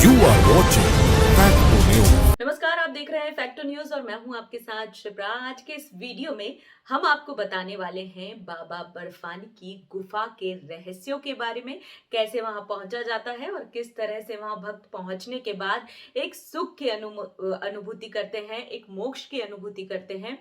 You are watching Facto News. नमस्कार, आप देख रहे हैं फैक्टो न्यूज और मैं हूं आपके साथ शिप्रा। आज के इस वीडियो में हम आपको बताने वाले हैं बाबा बर्फानी की गुफा के रहस्यों के बारे में, कैसे वहां पहुंचा जाता है और किस तरह से वहां भक्त पहुंचने के बाद एक सुख की अनुभूति करते हैं, एक मोक्ष की अनुभूति करते हैं।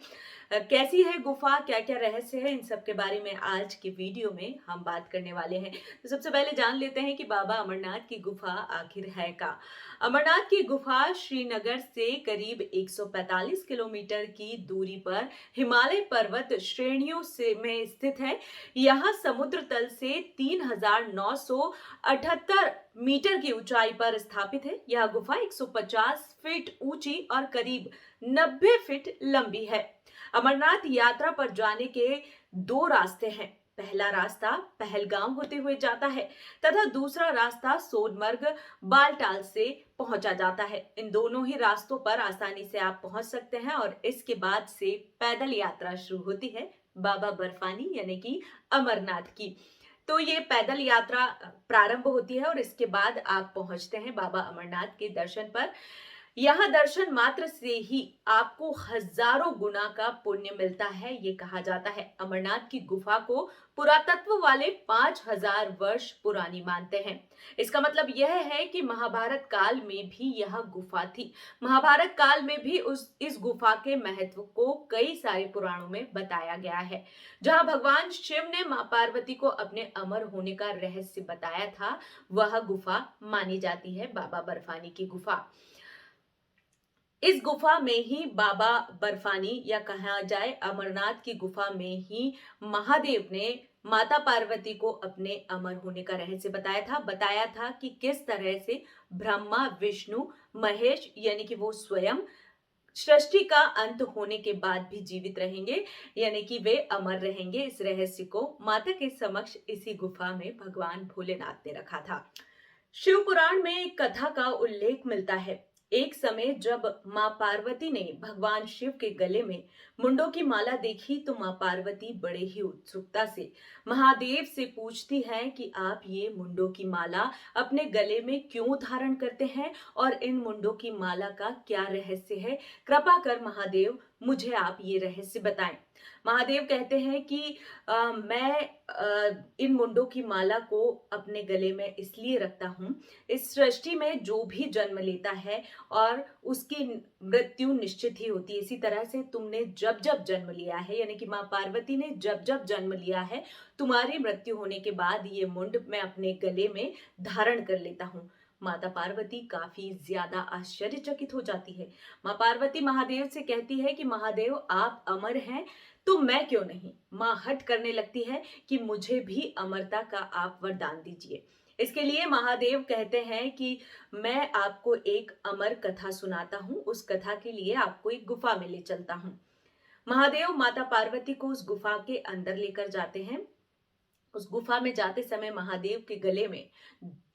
कैसी है गुफा, क्या क्या रहस्य है, इन सब के बारे में आज के वीडियो में हम बात करने वाले हैं। तो सबसे पहले जान लेते हैं कि बाबा अमरनाथ की गुफा आखिर है क्या। अमरनाथ की गुफा श्रीनगर से करीब 145 किलोमीटर की दूरी पर हिमालय पर्वत श्रेणियों से में स्थित है। यहाँ समुद्र तल से 3978 मीटर की ऊंचाई पर स्थापित है। यह गुफा 150 फीट ऊंची और करीब 90 फीट लंबी है। अमरनाथ यात्रा पर जाने के दो रास्ते हैं। पहला रास्ता पहलगाम होते हुए जाता है तथा दूसरा रास्ता सोनमर्ग बालटाल से पहुंचा जाता है। इन दोनों ही रास्तों पर आसानी से आप पहुंच सकते हैं और इसके बाद से पैदल यात्रा शुरू होती है बाबा बर्फानी यानी कि अमरनाथ की। तो ये पैदल यात्रा प्रारंभ होती है और इसके बाद आप पहुंचते हैं बाबा अमरनाथ के दर्शन पर। यहाँ दर्शन मात्र से ही आपको हजारों गुना का पुण्य मिलता है, ये कहा जाता है। अमरनाथ की गुफा को पुरातत्व वाले 5000 वर्ष पुरानी मानते हैं। इसका मतलब यह है कि महाभारत काल में भी यह गुफा थी। महाभारत काल में भी इस गुफा के महत्व को कई सारे पुराणों में बताया गया है। जहां भगवान शिव ने मां पार्वती को अपने अमर होने का रहस्य बताया था, वह गुफा मानी जाती है बाबा बर्फानी की गुफा। इस गुफा में ही बाबा बर्फानी या कहा जाए अमरनाथ की गुफा में ही महादेव ने माता पार्वती को अपने अमर होने का रहस्य बताया था कि किस तरह से ब्रह्मा विष्णु महेश यानी कि वो स्वयं सृष्टि का अंत होने के बाद भी जीवित रहेंगे, यानी कि वे अमर रहेंगे। इस रहस्य को माता के समक्ष इसी गुफा में भगवान भोलेनाथ ने रखा था। शिव पुराण में एक कथा का उल्लेख मिलता है। एक समय जब मां पार्वती ने भगवान शिव के गले में मुंडों की माला देखी तो मां पार्वती बड़े ही उत्सुकता से महादेव से पूछती हैं कि आप ये मुंडों की माला अपने गले में क्यों धारण करते हैं और इन मुंडों की माला का क्या रहस्य है। कृपा कर महादेव मुझे आप ये रहस्य बताएं। महादेव कहते हैं कि मैं इन मुंडों की माला को अपने गले में इसलिए रखता हूँ, इस सृष्टि में जो भी जन्म लेता है और उसकी मृत्यु निश्चित ही होती है। इसी तरह से तुमने जब जब जन्म लिया है, यानी कि माँ पार्वती ने जब जब जन्म लिया है, तुम्हारी मृत्यु होने के बाद ये मुंड मैं अपने गले में धारण कर लेता हूँ। माता पार्वती काफी ज्यादा आश्चर्यचकित हो जाती है। माँ पार्वती महादेव से कहती है कि महादेव आप अमर हैं तो मैं क्यों नहीं। माँ हट करने लगती है कि मुझे भी अमरता का आप वरदान दीजिए। इसके लिए महादेव कहते हैं कि मैं आपको एक अमर कथा सुनाता हूँ, उस कथा के लिए आपको एक गुफा में ले चलता हूँ। महादेव माता पार्वती को उस गुफा के अंदर लेकर जाते हैं। उस गुफा में जाते समय महादेव के गले में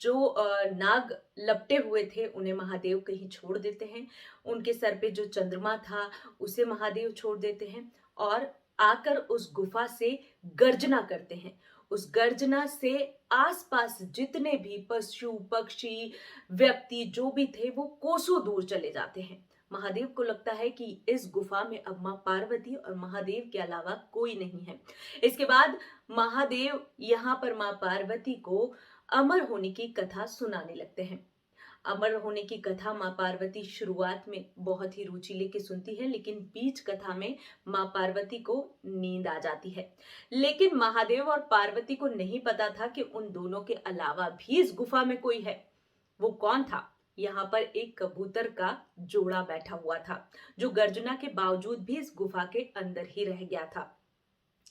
जो नाग लपटे हुए थे उन्हें महादेव कहीं छोड़ देते हैं। उनके सर पे जो चंद्रमा था उसे महादेव छोड़ देते हैं और आकर उस गुफा से गर्जना करते हैं। उस गर्जना से आसपास जितने भी पशु पक्षी व्यक्ति जो भी थे वो कोसों दूर चले जाते हैं। महादेव को लगता है कि इस गुफा में अब मां पार्वती और महादेव के अलावा कोई नहीं है। इसके बाद महादेव यहाँ पर मां पार्वती को अमर होने की कथा सुनाने लगते हैं। अमर होने की कथा मां पार्वती शुरुआत में बहुत ही रुचि लेके सुनती है, लेकिन बीच कथा में मां पार्वती को नींद आ जाती है। लेकिन महादेव और पार्वती को नहीं पता था कि उन दोनों के अलावा भी इस गुफा में कोई है। वो कौन था? यहाँ पर एक कबूतर का जोड़ा बैठा हुआ था जो गर्जना के बावजूद भी इस गुफा के अंदर ही रह गया था।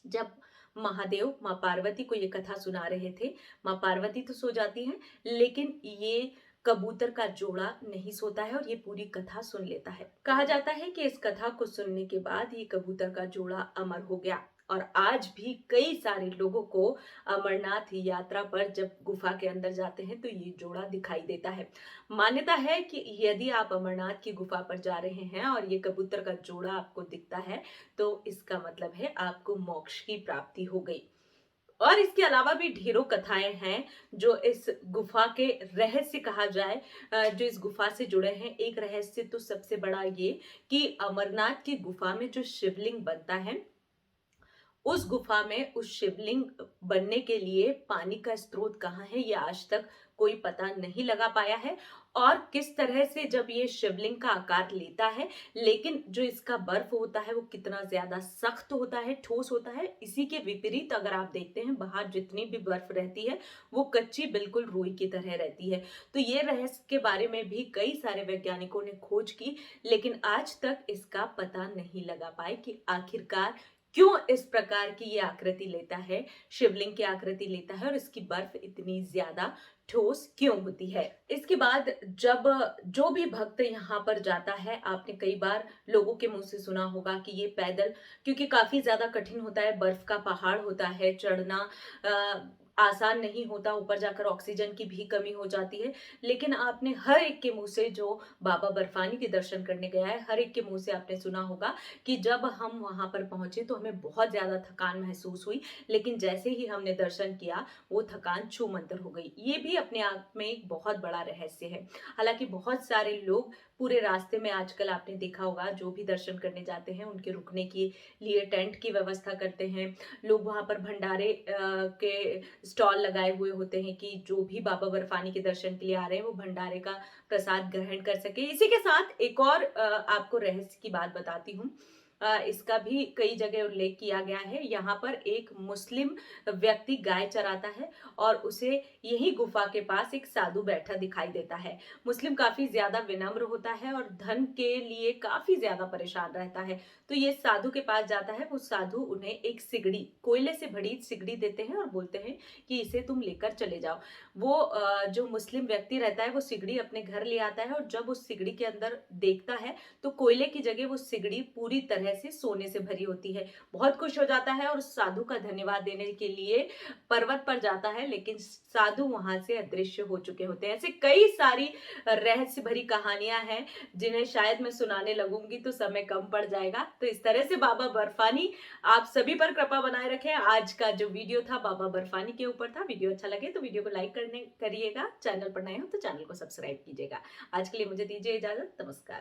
जब महादेव मां पार्वती को ये कथा सुना रहे थे, मां पार्वती तो सो जाती हैं, लेकिन ये कबूतर का जोड़ा नहीं सोता है और ये पूरी कथा सुन लेता है। कहा जाता है कि इस कथा को सुनने के बाद ये कबूतर का जोड़ा अमर हो गया और आज भी कई सारे लोगों को अमरनाथ यात्रा पर जब गुफा के अंदर जाते हैं तो ये जोड़ा दिखाई देता है। मान्यता है कि यदि आप अमरनाथ की गुफा पर जा रहे हैं और ये कबूतर का जोड़ा आपको दिखता है तो इसका मतलब है आपको मोक्ष की प्राप्ति हो गई। और इसके अलावा भी ढेरों कथाएं हैं जो इस गुफा के रहस्य कहा जाए, जो इस गुफा से जुड़े हैं। एक रहस्य तो सबसे बड़ा ये कि अमरनाथ की गुफा में जो शिवलिंग बनता है, उस गुफा में उस शिवलिंग बनने के लिए पानी का स्रोत कहाँ है, ये आज तक कोई पता नहीं लगा पाया है। और किस तरह से जब ये शिवलिंग का आकार लेता है, लेकिन जो इसका बर्फ होता है वो कितना ज्यादा सख्त होता है, ठोस होता है। इसी के विपरीत अगर आप देखते हैं, बाहर जितनी भी बर्फ रहती है वो कच्ची बिल्कुल रुई की तरह रहती है। तो ये रहस्य के बारे में भी कई सारे वैज्ञानिकों ने खोज की, लेकिन आज तक इसका पता नहीं लगा पाए कि आखिरकार क्यों इस प्रकार की ये आकृति लेता है, शिवलिंग की आकृति लेता है, और इसकी बर्फ इतनी ज्यादा ठोस क्यों होती है। इसके बाद जब जो भी भक्त यहाँ पर जाता है, आपने कई बार लोगों के मुंह से सुना होगा कि ये पैदल, क्योंकि काफी ज्यादा कठिन होता है, बर्फ का पहाड़ होता है, चढ़ना आसान नहीं होता, ऊपर जाकर ऑक्सीजन की भी कमी हो जाती है। लेकिन आपने हर एक के मुंह से, जो बाबा बर्फानी के दर्शन करने गया है, हर एक के मुंह से आपने सुना होगा कि जब हम वहां पर पहुंचे तो हमें बहुत ज्यादा थकान महसूस हुई, लेकिन जैसे ही हमने दर्शन किया वो थकान छूमंतर हो गई। ये भी अपने आप में एक बहुत बड़ा रहस्य है। हालांकि बहुत सारे लोग पूरे रास्ते में, आजकल आपने देखा होगा, जो भी दर्शन करने जाते हैं उनके रुकने के लिए टेंट की व्यवस्था करते हैं। लोग वहां पर भंडारे के स्टॉल लगाए हुए होते हैं कि जो भी बाबा बर्फानी के दर्शन के लिए आ रहे हैं वो भंडारे का प्रसाद ग्रहण कर सके। इसी के साथ एक और आपको रहस्य की बात बताती हूँ। इसका भी कई जगह उल्लेख किया गया है। यहाँ पर एक मुस्लिम व्यक्ति गाय चराता है और उसे यही गुफा के पास एक साधु बैठा दिखाई देता है। मुस्लिम काफी ज्यादा विनम्र होता है और धन के लिए काफी ज्यादा परेशान रहता है। तो ये साधु के पास जाता है, वो साधु उन्हें एक सिगड़ी, कोयले से भरी सिगड़ी देते हैं और बोलते हैं कि इसे तुम लेकर चले जाओ। वो जो मुस्लिम व्यक्ति रहता है वो सिगड़ी अपने घर ले आता है, और जब उस सिगड़ी के अंदर देखता है तो कोयले की जगह वो सिगड़ी पूरी तरह से सोने से भरी होती है। बहुत खुश हो जाता है और उस साधु का धन्यवाद देने के लिए पर्वत पर जाता है, लेकिन साधु वहां से अदृश्य हो चुके होते हैं। ऐसे कई सारी रहस्य भरी कहानियां हैं जिन्हें शायद मैं सुनाने लगूंगी तो समय कम पड़ जाएगा। तो इस तरह से बाबा बर्फानी आप सभी पर कृपा बनाए रखें। आज का जो वीडियो था बाबा बर्फानी के ऊपर था। वीडियो अच्छा लगे तो वीडियो को लाइक करने करिएगा, चैनल पर नए हो तो चैनल को सब्सक्राइब कीजिएगा। आज के लिए मुझे दीजिए इजाजत। नमस्कार।